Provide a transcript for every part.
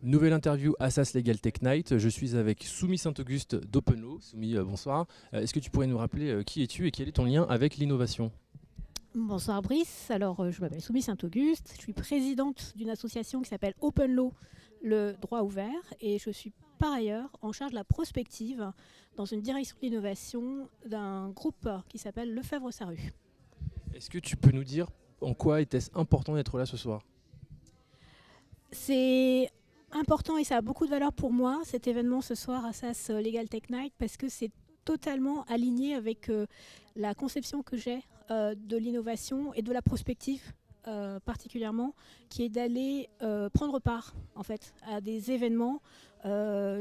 Nouvelle interview Assas Legal Tech Night. Je suis avec Soumi Saint-Auguste d'Openlaw. Soumi, bonsoir. Est-ce que tu pourrais nous rappeler qui es-tu et quel est ton lien avec l'innovation? Bonsoir Brice, je m'appelle Soumi Saint-Auguste, je suis présidente d'une association qui s'appelle Openlaw, le droit ouvert, et je suis par ailleurs en charge de la prospective dans une direction de l'innovation d'un groupe qui s'appelle Lefebvre-Sarrut. Est-ce que tu peux nous dire en quoi était-ce important d'être là ce soir? C'est important et ça a beaucoup de valeur pour moi, cet événement ce soir à SAS Legal Tech Night, parce que c'est totalement aligné avec la conception que j'ai de l'innovation et de la prospective particulièrement, qui est d'aller prendre part en fait à des événements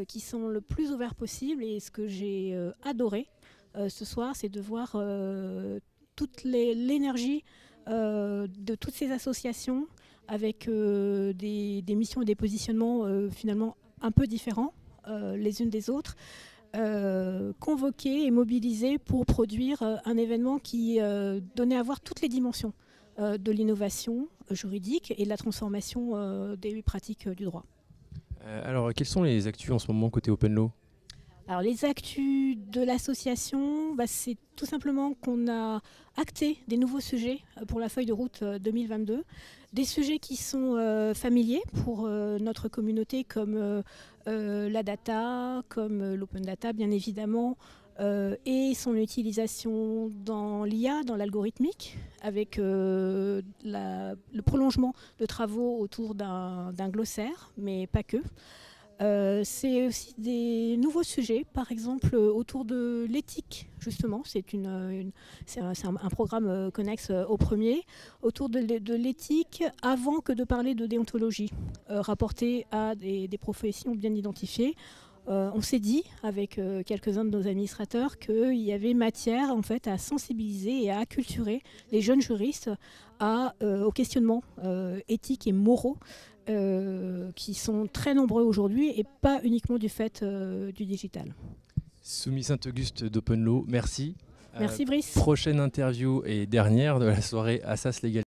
qui sont le plus ouverts possible. Et ce que j'ai adoré ce soir, c'est de voir toute l'énergie de toutes ces associations avec des missions et des positionnements finalement un peu différents les unes des autres, convoqués et mobilisés pour produire un événement qui donnait à voir toutes les dimensions de l'innovation juridique et de la transformation des pratiques du droit. Alors, quelles sont les actus en ce moment côté Openlaw? Alors les actus de l'association, c'est tout simplement qu'on a acté des nouveaux sujets pour la feuille de route 2022, des sujets qui sont familiers pour notre communauté comme la data, comme l'open data bien évidemment, et son utilisation dans l'IA, dans l'algorithmique, avec le prolongement de travaux autour d'un glossaire, mais pas que. C'est aussi des nouveaux sujets, par exemple autour de l'éthique, justement. C'est un programme connexe au premier, autour de l'éthique, avant que de parler de déontologie, rapportée à des professions bien identifiées. On s'est dit, avec quelques-uns de nos administrateurs, qu'il y avait matière en fait, à sensibiliser et à acculturer les jeunes juristes aux questionnements éthiques et moraux qui sont très nombreux aujourd'hui et pas uniquement du fait du digital. Soumi Saint-Auguste d'Openlaw, merci. Merci Brice. Prochaine interview et dernière de la soirée Assas Legal